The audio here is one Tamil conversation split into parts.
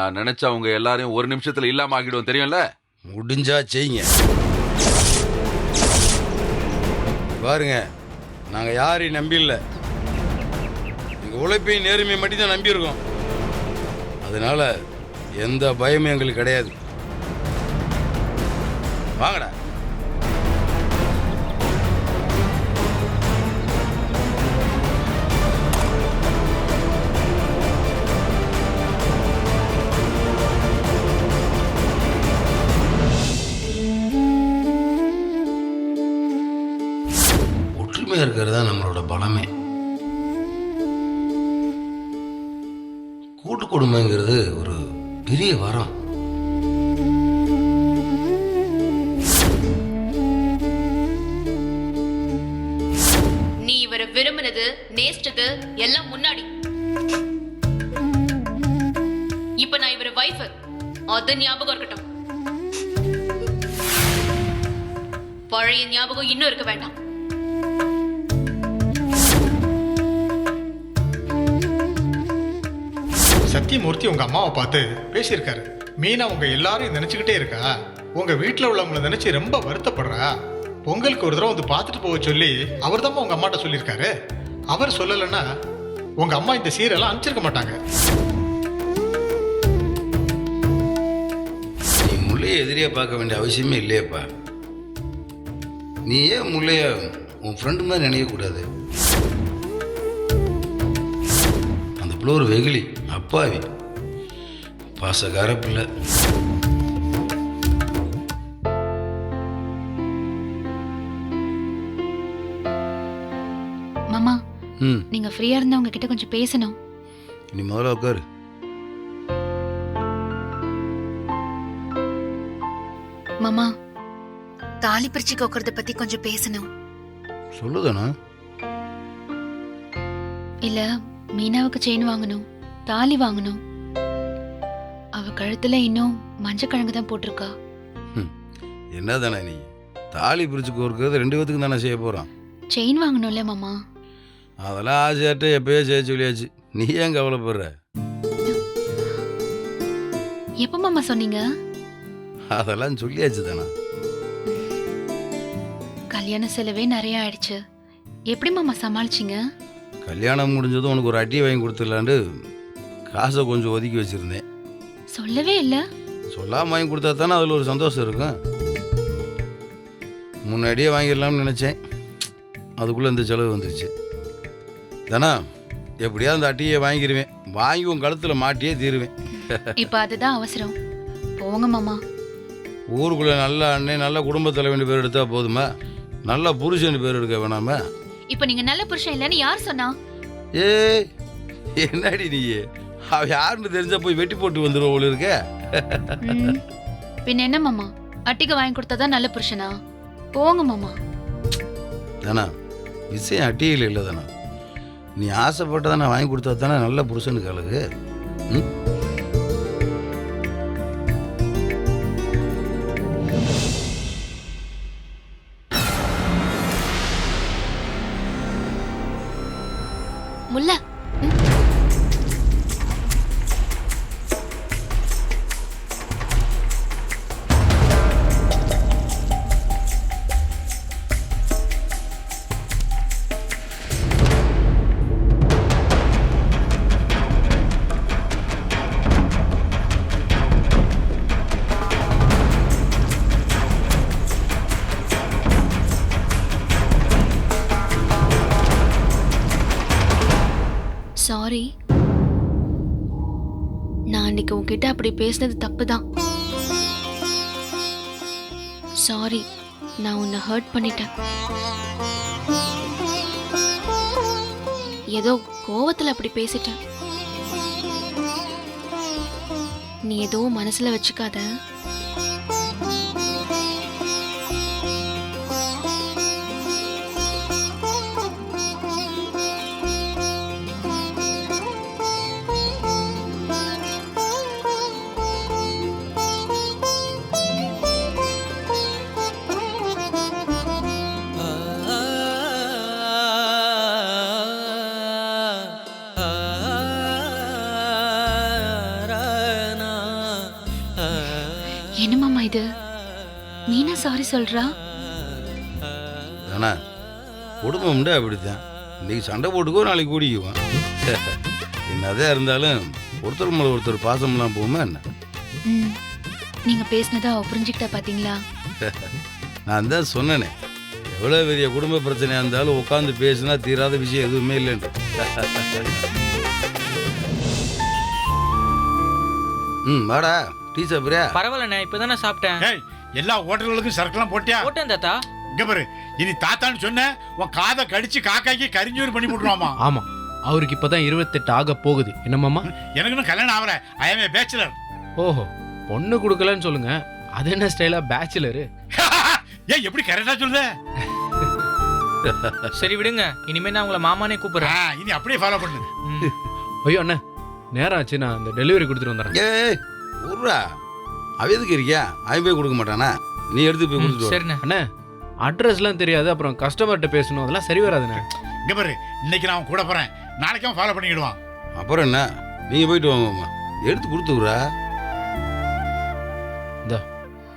நான் நினைச்சா அவங்க எல்லாரையும் ஒரு நிமிஷத்துல இல்லாம ஆக்கிடுவோம், தெரியும்ல? முடிஞ்சா செய்யுங்க. பாருங்க, நாங்கள் யாரையும் நம்பியில்லை, எங்கள் உழைப்பையும் நேர்மையை மட்டும் தான் நம்பியிருக்கோம். அதனால எந்த பயமும் எங்களுக்கு கிடையாது. வாங்கடா. ஒற்றுமையாக இருக்கிறது தான் நம்மளோட பலமே. கூட்டு குடும்பங்கிறது ஒரு பெரிய வரம். நீ இவரை விரும்பினது நேசிச்சது எல்லாம் முன்னாடி. இப்ப நான் இவர வைஃப், அது ஞாபகம் இருக்கட்டும். பழைய ஞாபகம் இன்னும் இருக்க வேண்டாம். சத்தியமூர்த்தி உங்க அம்மாவை பார்த்து பேசியிருக்காரு. மீனா உங்க எல்லாரையும் நினைச்சுக்கிட்டே இருக்கா. உங்க வீட்டுல உள்ளவங்களை நினைச்சு ரொம்ப வருத்தப்படுறா. பொங்கலுக்கு ஒரு தடவை வந்து பார்த்துட்டு போக சொல்லி அவர் தான் உங்க அம்மாட்ட சொல்லியிருக்காரு. அவர் சொல்லலைன்னா உங்க அம்மா இந்த சீரெல்லாம் அனுப்பிச்சிருக்க மாட்டாங்க. நீ முள்ளையை எதிரியா பார்க்க வேண்டிய அவசியமே இல்லையப்பா. நீ ஏன் முள்ளைய உன் ஃப்ரெண்டு மாதிரி நினைக்கக்கூடாது? அந்த பிள்ளை ஒரு வெகுளி, அப்பாவி, பாசக்கார பிள்ளை. மாமா, நீங்க ஃப்ரீயா இருந்தா உங்ககிட்ட கொஞ்சம் பேசணும். நீ முதல்ல உட்காரு. மாமா, தாலி பிரிச்சு கோக்கறத பத்தி கொஞ்சம் பேசணும். சொல்லுதானா? இல்ல, மீனாவுக்கு செயின் வாங்கணும், தாலி வாங்கணும். அவ கழுத்துல இன்னும் மஞ்சள் கிழங்கு தான் போட்டிருக்கா. என்னதானே நீ தாலி பிரிச்சு கோர்க்கிறது 2 பேத்துக்கும் தானே செய்ய போறான். செயின் வாங்கணும்ல மாமா. அதெல்லாம் ஆசையாட்ட எப்பயோ செய்ய சொல்லியாச்சு. நீ ஏன் கவலைப்படுற? எப்ப மாமா சொன்னீங்க? அதெல்லாம் சொல்லியாச்சு தானே. கல்யாண செலவே நிறைய ஆயிடுச்சு. எப்படி மாமா சமாளிச்சிங்க? கல்யாணம் முடிஞ்சதும் உனக்கு ஒரு அட்டி வாங்கி கொடுத்துடலான்னு காசை கொஞ்சம் ஒதுக்கி வச்சிருந்தேன். சொல்லவே இல்ல. சொல்லாம வாங்கி கொடுத்தா தானே அதில் ஒரு சந்தோஷம் இருக்கும். முன்னாடியே வாங்கிடலாம்னு நினச்சேன், அதுக்குள்ளே இந்த செலவு வந்துருச்சு தானே. எப்படியா அந்த அட்டியை வாங்கிடுவேன், வாங்கி உன் கழுத்தில் மாட்டியே தீருவேன். இப்ப அதுதான் அவசரம். போங்க மாமா. ஊருக்குள்ளே நல்ல அண்ணன் நல்ல குடும்ப தலைவன் பேர் எடுத்தா போதுமா? நல்ல புருஷன் பேர் எடுக்க வேணாமா? இப்ப நீங்க நல்ல புருஷன் இல்லைன்னு யார் சொன்னா? ஏய், என்னடி நீ? அவ யாருன்னு தெரிஞ்சா போய் வெட்டி போட்டு வந்துடுவோம் இருக்க. பின்ன என்ன மாமா, அட்டிக்கு வாங்கி கொடுத்தாதான் நல்ல புருஷனா? போங்க மாமா. தானா விஷயம் அட்டியில் இல்லை தானே. நீ ஆசைப்பட்டதானே வாங்கி கொடுத்தா தானே நல்ல புருஷனுக்கு அழகு. முல்ல, சாரி. நான் அன்னைக்கு உன்கிட்ட அப்படி பேசினது தப்புதான். சாரி, நான் உன்னை ஹர்ட் பண்ணிட்டேன். ஏதோ கோவத்துல அப்படி பேசிட்டேன். நீ ஏதோ மனசுல வச்சுக்காத. என்ன மாமா இது? மீனா சாரி சொல்றா? தானே குடும்பம்டா அப்படித்தான். இன்னைக்கு சண்டை போட்டுக்கோ, நாளைக்கு கூடிக்குவோம். என்னதான் இருந்தாலும் ஒருத்தர் மேலே ஒருத்தர் பாசம்லாம் போகுமா என்ன? ம், நீங்க பேசினதா அவ புரிஞ்சுக்கிட்டா பாத்தீங்களா? நான் தான் சொன்னேனே, எவ்வளோ பெரிய குடும்ப பிரச்சனையாக இருந்தாலும் உட்காந்து பேசினா தீராத விஷயம் எதுவுமே இல்லைன்னு. ம், வாடா டீ சாப்பிட்றியா? பரவாயில்லண்ணே, இப்பதானே சாப்பிட்டேன். ஏய், எல்லா ஹோட்டல்களுக்கும் சரக்குலாம் போட்டியா? போட்டேன் தாத்தா. இங்க பாரு, இனி தாத்தான்னு சொன்ன உன் காதை கடிச்சு காக்காக்கி கரிஞ்சூர் பண்ணி போட்டுருவாமா. ஆமா, அவருக்கு இப்பதான் 28 ஆக போகுது. என்னமாமா? எனக்கு இன்னும் கல்யாணம் ஆகல. I M A bachelor. ஓஹோ, பொண்ணு கொடுக்கலன்னு சொல்லுங்க. அது என்ன ஸ்டைலா பேச்சுலரு? ஏய், எப்படி கரெக்டா சொல்லுத? சரி விடுங்க, இனிமே நான் உங்களை மாமானே கூப்பிடுறேன். இனி அப்படியே ஃபாலோ பண்ணு. ம். ஐயோ அண்ணா, நேரம் ஆச்சு, நான் அந்த டெலிவரி கொடுத்துட்டு வந்துடுறேன். ஏய் உர்றா, அவ எதுக்கு இருக்கியா? அவன் போய் கொடுக்க மாட்டானா? நீ எடுத்து போய் கொடுத்துட்டு வா. சரிண்ணே. அண்ணா, அட்ரஸ்லாம் தெரியாது, அப்புறம் கஸ்டமர்கிட்ட பேசணும், அதெல்லாம் சரி வராதுண்ணே. இங்க பாரு, இன்னைக்கு நான் அவன் கூட போறேன், நாளைக்கு அவன் ஃபாலோ பண்ணிக்கிடுவான். அப்புறம் என்ன, நீங்கள் போயிட்டு வாங்கம்மா, எடுத்து கொடுத்துக்குறா.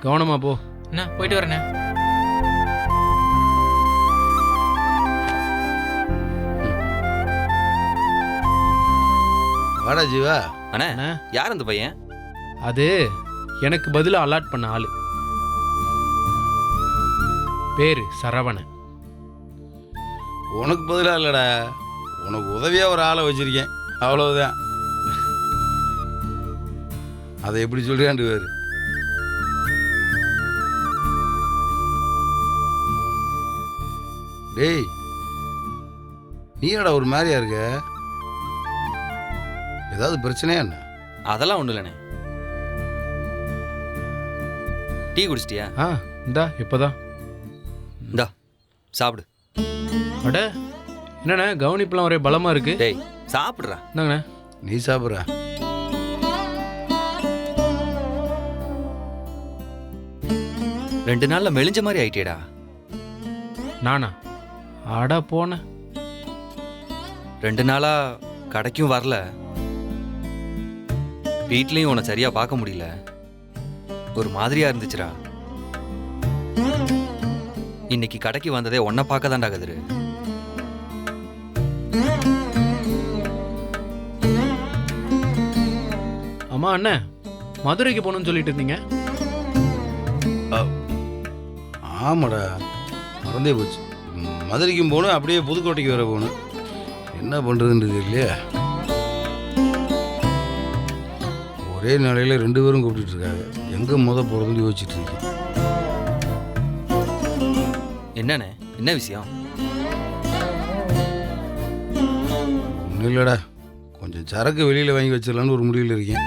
கவனமா போ. என்ன போயிட்டு வரேண்ணே. வாடா ஜீவா. அண்ணே, அண்ணா, யார் அந்த பையன்? அது எனக்கு பதிலா அலாட் பண்ண ஆளு. பேரு சரவணன். உனக்கு பதிலாக இல்லைடா, உனக்கு உதவியாக ஒரு ஆளை வச்சிருக்கேன், அவ்வளவுதான். அதை எப்படி சொல்றியாண்டு வேறு. டேய், நீடா ஒரு மாதிரியா இருக்க? ஏதாவது பிரச்சனையா என்ன? அதெல்லாம் ஒன்றும் இல்லைண்ணே. டீ குடிச்சிட்டியா? ஆ, இந்தா இப்பதான். இந்தா சாப்பிடு. அட, என்னண்ணே கவனிப்புலாம் ஒரே பலமா இருக்கு. டேய் சாப்பிட்றா. என்னங்கண்ணே? நீ சாப்பிட்ற? ரெண்டு நாள்ல மெலிஞ்ச மாதிரி ஆயிட்டேடா. நானா? அட போன. 2 நாளா கடைக்கும் வரல, வீட்லயும் உன்னை சரியா பார்க்க முடியல. ஒரு மாதிரியா இருந்துச்சுடா. இன்னைக்கு கடைக்கு வந்ததே உன்னை பார்க்க தான்டா கதிரு. அம்மா அண்ணே, மதுரைக்கு போகணும்னு சொல்லிட்டு இருந்தீங்க. ஆமாடா, மறந்தே போச்சு. மதுரைக்கும் போகணும், அப்படியே புதுக்கோட்டைக்கு வர போகணும். என்ன பண்ணுறதுன்றது இல்லையா? ஒரே நாளையில் 2 பேரும் கூப்பிட்டு இருக்காங்க. எங்கே போகிறதுன்னு யோசிச்சுட்டு இருக்கேன். என்னண்ணே, என்ன விஷயம்? ஒன்றும் இல்லைடா, கொஞ்சம் சரக்கு வெளியில் வாங்கி வச்சிடலான்னு ஒரு முடிவில் இருக்கேன்.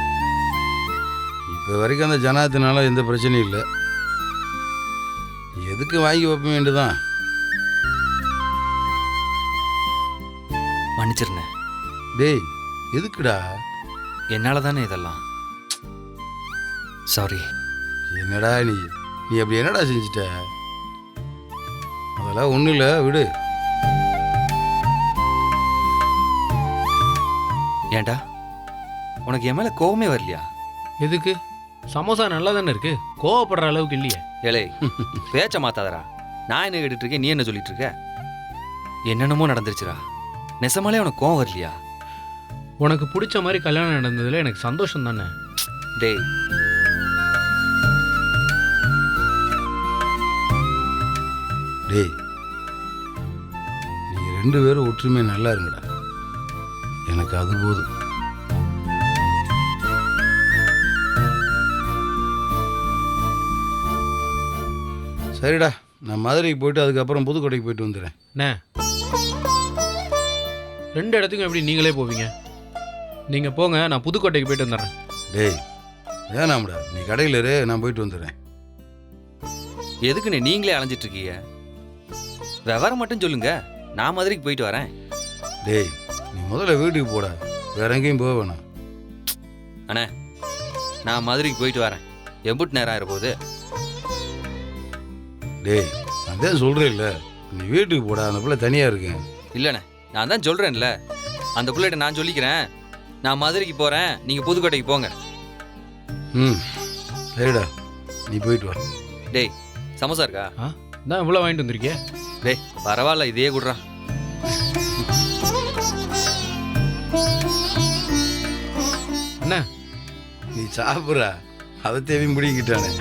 இப்போ வரைக்கும் அந்த ஜனாத்தினால எந்த பிரச்சனையும் இல்லை. எதுக்கு வாங்கி வைப்ப வேண்டியதான். மன்னிச்சிருண்ணே. டேய், எதுக்குடா? என்னால தானே இதெல்லாம். சாரி. என்னடா நீ நீ அப்படி என்னடா செஞ்சிட்ட? அதெல்லாம் ஒன்றும் இல்லை, விடு. ஏன்டா, உனக்கு என் மேல கோவமே வரலையா? எதுக்கு? சமோசா நல்லா தானே இருக்கு, கோவப்படுற அளவுக்கு இல்லையே. ஏலே, பேச்ச மாத்தாதடா. நான் என்ன கேட்டுட்டு இருக்கேன், நீ என்ன சொல்லிட்டு இருக்க? என்னென்னமோ நடந்துருச்சுடா. நெசமாலே உனக்கு கோவம் வரலையா? உனக்கு பிடிச்ச மாதிரி கல்யாணம் நடந்ததுல எனக்கு சந்தோஷம் தானே. டேய், டேய், நீ 2 பேரும் ஒற்றுமை நல்லா இருங்கடா. எனக்கு அது போதும். சரிடா, நான் மதுரைக்கு போயிட்டு அதுக்கப்புறம் புதுக்கோட்டைக்கு போயிட்டு வந்துடுறேன். அண்ணே, 2 இடத்துக்கும் எப்படி நீங்களே போவீங்க? நீங்க போங்க, நான் புதுக்கோட்டைக்கு போயிட்டு வந்துடுறேன். டேய், வேணாம்டா, நீ கடையில் இரு, நான் போயிட்டு வந்துடுறேன். எதுக்குண்ணே நீங்களே அலைஞ்சிட்டு இருக்கீங்க? விவரம் மட்டும் சொல்லுங்க, நான் மதுரைக்கு போயிட்டு வரேன். டேய், நீ முதல்ல வீட்டுக்கு போடா, வேற எங்கேயும் போக வேணாம். அண்ணே, நான் மதுரைக்கு போயிட்டு வரேன். எம்புட்டு நேரம் ஆயிர போகுது? டேய், அதான் சொல்கிறேன் இல்லை, நீ வீட்டுக்கு போடா, அந்த பிள்ளை தனியாக இருக்கேன். இல்லைண்ணே, நான் தான் சொல்கிறேன்ல, அந்த பிள்ளைகிட்ட நான் சொல்லிக்கிறேன். நான் மதுரைக்கு போகிறேன், நீங்கள் புதுக்கோட்டைக்கு போங்க. ம், சரிடா, நீ போயிட்டு வா. டேய் சமோசா இருக்கா? தான் இவ்வளோ வாங்கிட்டு வந்திருக்கிய. டேய் பரவாயில்ல, இதையே குடுறா. அண்ணா நீ சாப்பிட்றா, அதை தேவி முடிக்கிட்டானே.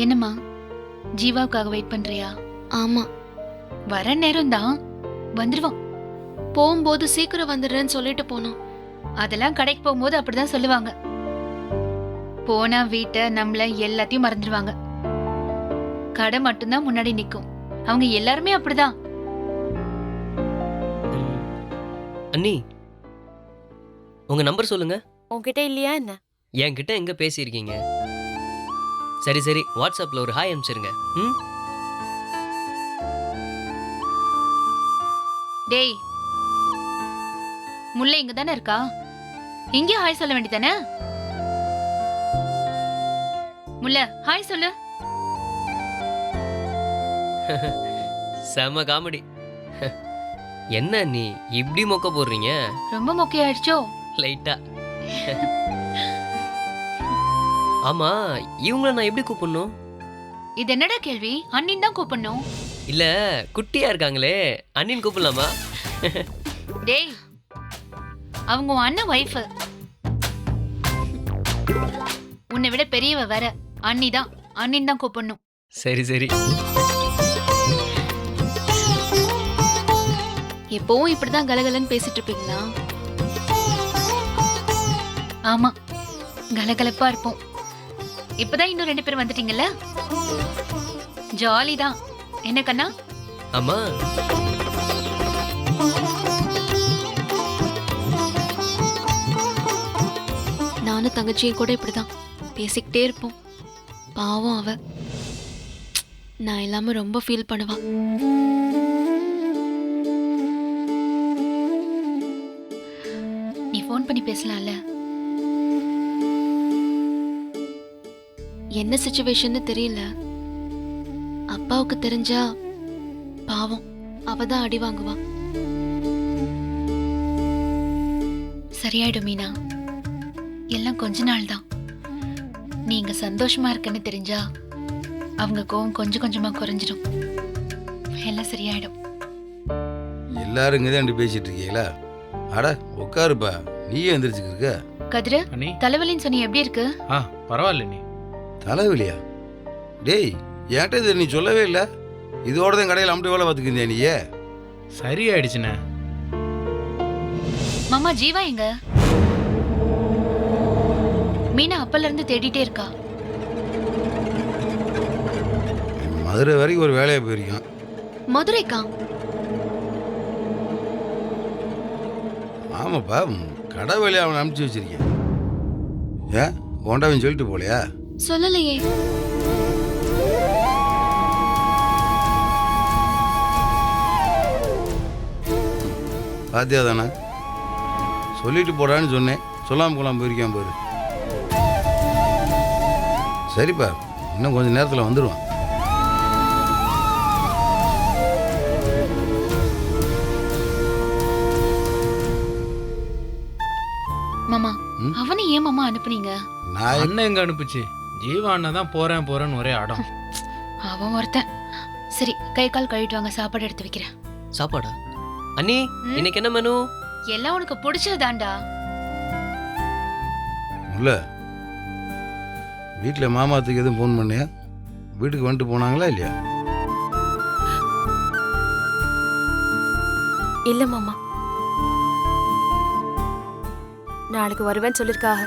என்னம்மா, ஜீவாவுக்காக வெயிட் பண்றியா? ஆமா, வர நேரம் தான், வந்துருவான். போகும்போது சீக்கிரம் வந்துடுறேன்னு சொல்லிட்டு போனோம். அதெல்லாம் கடைக்கு போகும்போது அப்படிதான் சொல்லுவாங்க. போனா வீட்டை நம்மள எல்லாத்தையும் மறந்துடுவாங்க. கடை மட்டும்தான் முன்னாடி நிக்கும். அவங்க எல்லாருமே அப்படிதான். அண்ணி, உங்க நம்பர் சொல்லுங்க. உன்கிட்ட இல்லையா என்ன? என்கிட்ட எங்க பேசியிருக்கீங்க? சரி சரி, வாட்ஸ்அப்ல ஒரு ஹாய் அனுப்பிச்சிருங்க. ம். டேய், முல்லை இங்க தானே இருக்கா? இங்கே ஹாய் சொல்ல வேண்டியதானே? முல்லை ஹாய் சொல்லு. செம காமெடி. என்ன நீ இப்படி மொக்க போடுறீங்க? ரொம்ப மொக்கையாயிடுச்சோ? லைட்டா. ஆமா, இவங்கள நான் எப்படி கூப்பிடணும்? இது என்னடா கேள்வி? அண்ணின் தான் கூப்பிடணும். இல்ல, குட்டியா இருக்காங்களே, அண்ணின் கூப்பிடலாமா? டேய், அவங்க உன் அண்ணன் வைஃப். உன்னை விட பெரியவ வேற. அண்ணி தான், அண்ணின் தான் கூப்பிடணும். சரி சரி. எப்பவும் இப்படிதான் கலகலன்னு பேசிட்டு இருப்பீங்களா? ஆமா, கலகலப்பா இருப்போம். இப்பதான் இன்னும் 2 பேரும் வந்துட்டீங்கல்ல, ஜாலி தான். என்ன கண்ணா? ஆமா, நானும் தங்கச்சியும் கூட இப்படிதான் பேசிக்கிட்டே இருப்போம். பாவம் அவ, நான் இல்லாம ரொம்ப ஃபீல் பண்ணுவா. நீ ஃபோன் பண்ணி பேசலாம்ல? என்ன சிச்சுவேஷன்னு தெரியல. அப்பாவுக்கு தெரிஞ்சா பாவம், அவ தான் அடி வாங்குவா. சரியாயிடும் மீனா, எல்லாம் கொஞ்ச நாள் தான். நீங்க சந்தோஷமா இருக்குன்னு தெரிஞ்சா அவங்க கோவம் கொஞ்சம் கொஞ்சமா குறைஞ்சிடும். எல்லாம் சரியாயிடும். எல்லாரும் இங்கே தான் பேசிட்டு இருக்கீங்களா? அட உட்காருப்பா, நீயே எந்திரிச்சுக்கிருக்க. கதிரு, அண்ணி, தலைவலின்னு சொன்னி எப்படி இருக்கு? பரவாயில்ல நீ. தலைவலியா? டேய், என்கிட்ட இதை நீ சொல்லவே இல்லை. இதோட தான் கடையில் அம்பி வேலை பார்த்துக்கிறியா நீயே? சரியாயிடுச்சுண்ணே. மாமா, ஜீவா எங்க? மீனா அப்பல இருந்து தேடிட்டே இருக்கா. மதுரை வரைக்கும் ஒரு வேலையை போயிருக்கான். மதுரைக்கா? ஆமாப்பா, கடை வேலையை அவனை அனுப்பிச்சி வச்சிருக்கேன். ஏன் போண்டாவின் சொல்லிட்டு போலையா? சொல்லலையே. பாத்தியா தானே, சொல்லிட்டு போடான்னு சொன்னேன், சொல்லாமல் கொள்ளாமல் போயிருக்கான் பாரு. சரிப்பா, இன்னும் கொஞ்சம் நேரத்தில் வந்துடுவான். மாமா, ம்? அவனை ஏன் மாமா அனுப்புனீங்க? நான் அண்ணன் எங்க அனுப்புச்சு? ஜீவா அண்ணன் தான் போறேன் போறேன்னு ஒரே அடம். அவன் ஒருத்தன். சரி, கை கால் கழுவிட்டு வாங்க, சாப்பாடு எடுத்து வைக்கிறேன். சாப்பாடா? அண்ணி, ம்? இன்னைக்கு என்ன மெனு? எல்லாம் உனக்கு பிடிச்சதுதான்டா. இல்ல, வீட்டில் மாமாத்துக்கு எதுவும் ஃபோன் பண்ணியா? வீட்டுக்கு வந்துட்டு போனாங்களா இல்லையா? இல்ல மாமா, நாளைக்கு வருவேன்னு சொல்லிருக்காக.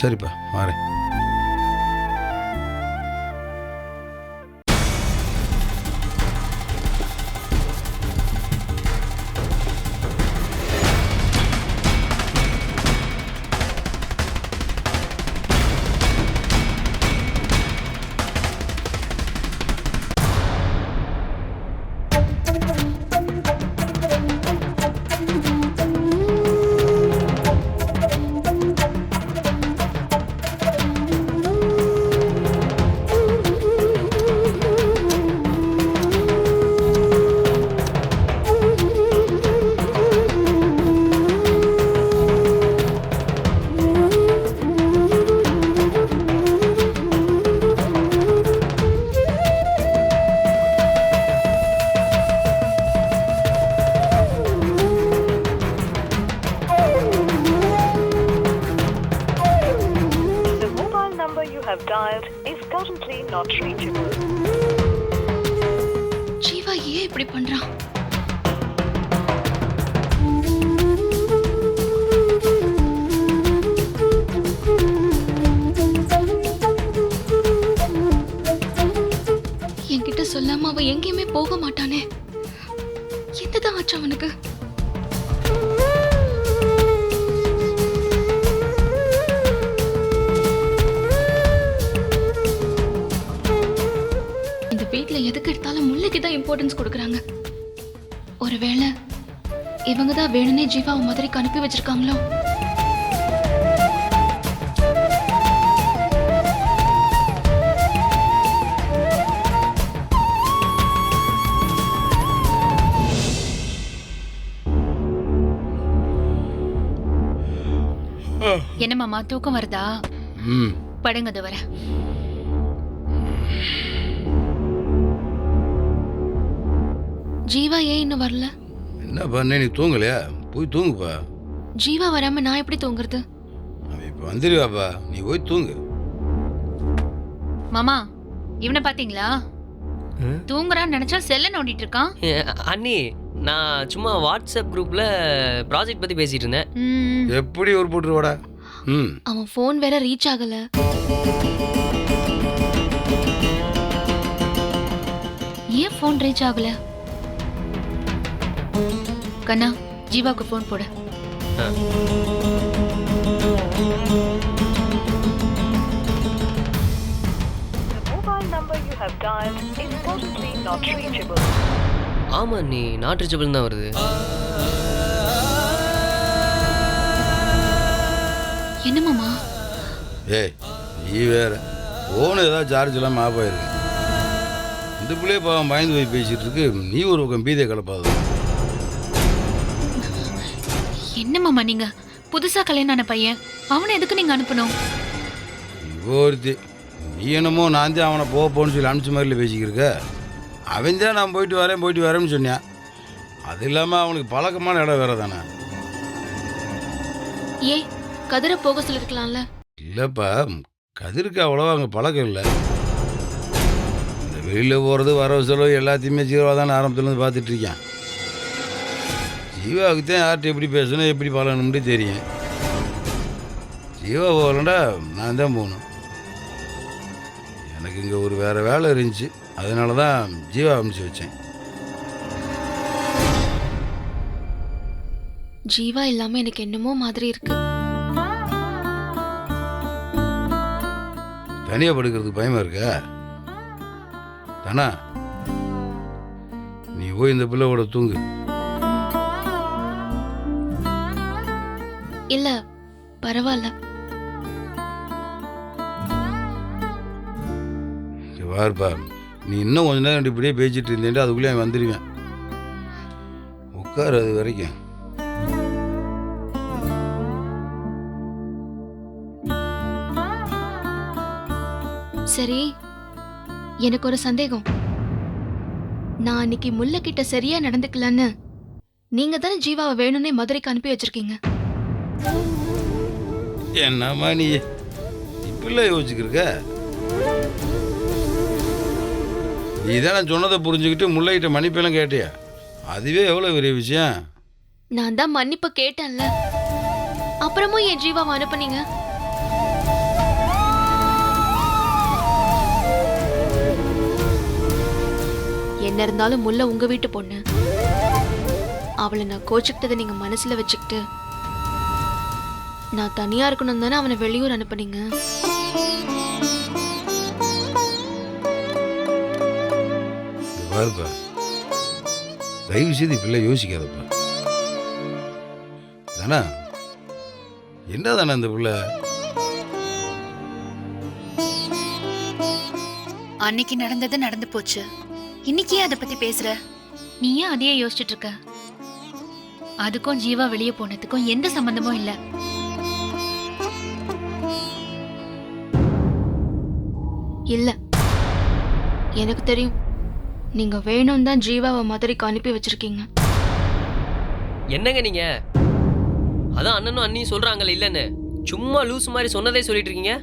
சரிப்பா வரேன். ஜீவா ஏன் இப்படி பண்றான்? என்கிட்ட சொல்லாம அவ எங்கேயுமே போக மாட்டானே. என்னதான் ஆச்சு அவனுக்கு? இந்த வீட்ல எதுக்கு எடுத்தாலும் முல்லைக்கு தான் இம்பார்ட்டன்ஸ் கொடுக்கறாங்க. ஒருவேளை இவங்க தான் வேணும்னே ஜீவாவை மதுரைக்கு அனுப்பி வச்சிருக்காங்களோ? என்ன மாமா தூக்கம் வருதா? ம் படுங்க அது வர. ஜீவா ஏன் இன்னும் வரல? என்ன பண்ண, நீ தூங்கலையா? போய் தூங்குப்பா. ஜீவா வராம நான் எப்படி தூங்குறது? அவன் இப்போ வந்துடுவாப்பா, நீ போய் தூங்கு. மாமா இவனை பாத்தீங்களா? தூங்குறான்னு நினைச்சா செல்ல நோண்டிட்டு இருக்கான். அண்ணி நான் சும்மா வாட்ஸ்அப் குரூப்ல ப்ராஜெக்ட் பத்தி பேசிட்டு இருந்தேன். எப்படி ஒரு போட்டுருவாடா? ம் அவன் ஃபோன் வேற ரீச் ஆகல. ஏன் போன் ரீச் ஆகல? கண்ணா ஜீவாக்கு போன் போடு. ஆமா அண்ணி நாட் ரீச்சபிள் தான் வருது. என்ன மாமா? ஏய் நீ வேற ஃபோனு ஏதாவது சார்ஜ் இல்லாமல் ஆஃப் ஆயிருக்கு. இந்த பிள்ளைய பாவம் பயந்து போய் பேசிகிட்டு இருக்கு, நீ ஒரு பக்கம் பீதியை கலப்பாது. என்ன மாமா நீங்க புதுசா கல்யாணம் ஆன பையன், அவனை எதுக்கு நீங்க அனுப்பணும்? ஒருத்தி நீ என்னமோ நான் தான் அவனை போன்னு சொல்லி அனுப்பிச்ச மாதிரில பேசிக்கிருக்க. அவன் தான் நான் போயிட்டு வரேன்னு சொன்னான். அது இல்லாமல் அவனுக்கு பழக்கமான இடம் வேற தானே. ஏன் கதிரை போக சொல்லிருக்கலாம்ல? இல்லைப்பா, கதிருக்கு அவ்வளோவா அங்கே பழக்கம் இல்லை. இந்த வெளியில் போகிறது வரவு செலவு எல்லாத்தையுமே ஜீவா தானே ஆரம்பத்துலேருந்து பார்த்துட்ருக்கேன். ஜீவாவுக்கு தான் யார்கிட்ட எப்படி பேசணும் எப்படி பழகணும்னு தெரியும். ஜீவா போகலண்டா நான் தான் போகணும். எனக்கு இங்கே ஒரு வேறு வேலை இருந்துச்சு, அதனால தான் ஜீவா அனுப்பிச்சி வச்சேன். ஜீவா இல்லாம எனக்கு என்னமோ மாதிரி இருக்கு. தனியாக படுக்கிறதுக்கு பயமா இருக்கா தானா? நீ போய் இந்த பிள்ளையோட தூங்கு. இல்ல பரவாயில்ல. வாருப்பா, நீ இன்னும் கொஞ்ச நேரம் இப்படியே பேசிட்டு இருந்தேன்ட்டு அதுக்குள்ளே வந்துடுவேன். உட்காரு அது வரைக்கும். சரி, எனக்கு ஒரு சந்தேகம். நான் அன்னைக்கு முல்லை கிட்ட சரியா நடந்துக்கலன்னு நீங்க தானே ஜீவாவை வேணும்னே மதுரைக்கு அனுப்பி வச்சிருக்கீங்க. என்னம்மா நீ இப்படிலாம் யோசிச்சிருக்க? நீ தான் நான் சொன்னதை புரிஞ்சுக்கிட்டு முல்லைகிட்ட மன்னிப்பெல்லாம் கேட்டியா? அதுவே எவ்வளோ பெரிய விஷயம். நான் தான் மன்னிப்பு கேட்டேன்ல, அப்புறமும் என் ஜீவாவை அனுப்புனீங்க. என்ன இருந்தாலும் முல்லை உங்க வீட்டு பொண்ணு. அவளை நான் கோச்சுக்கிட்டதை நீங்க மனசுல வச்சுக்கிட்டு நான் தனியா இருக்கணும் தானே அவனை வெளியூர் அனுப்புனீங்க. பாருப்பா, தயவு செய்து பிள்ளை யோசிக்காதப்பா. தானா என்ன தானே அந்த பிள்ளை? அன்னைக்கு நடந்தது நடந்து போச்சு. இன்னைக்கு ஏன் அதை பத்தி பேசுற? நீ ஏன் அதையே யோசிச்சுட்டு இருக்க? அதுக்கும் ஜீவா வெளியே போனதுக்கும் எந்த சம்பந்தமும் இல்ல. இல்ல, எனக்கு தெரியும். நீங்க வேணும் தான் ஜீவாவை மதுரைக்கு அனுப்பி வச்சிருக்கீங்க. என்னங்க நீங்க? அதான் அண்ணனும் அண்ணியும் சொல்றாங்கல்ல இல்லன்னு. சும்மா லூஸ் மாதிரி சொன்னதே சொல்லிட்டு இருக்கீங்க.